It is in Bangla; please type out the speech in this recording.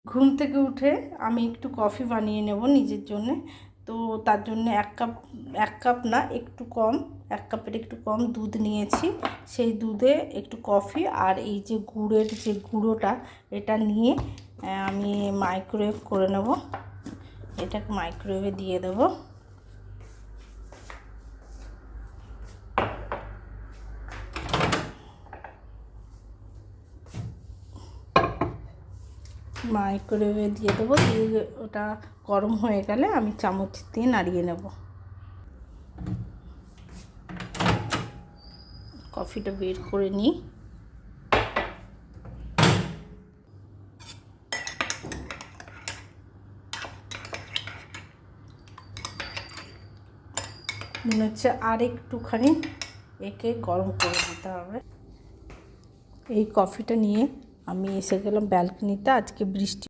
ঘুম থেকে উঠে আমি একটু কফি বানিয়ে নেব নিজের জন্যে। তো তার জন্য এক কাপ না, একটু কম, 1 কাপের একটু কম দুধ নিয়েছি। সেই দুধে একটু কফি আর এই যে গুড়ের যে গুঁড়োটা, এটা নিয়ে আমি মাইক্রোওয়েভ করে নেব। এটাকে মাইক্রোওয়েভে দিয়ে দেবো। মাইক্রোওয়েভে দিয়ে দেবো, দিয়ে ওটা গরম হয়ে গেলে আমি চামচ দিয়ে নাড়িয়ে নেব। কফিটা বের করে নিই। মনে হচ্ছে আর একটুখানি একে গরম করে দিতে হবে। এই কফিটা নিয়ে আমি এসে গেলাম ব্যালকনিতে। আজকে বৃষ্টি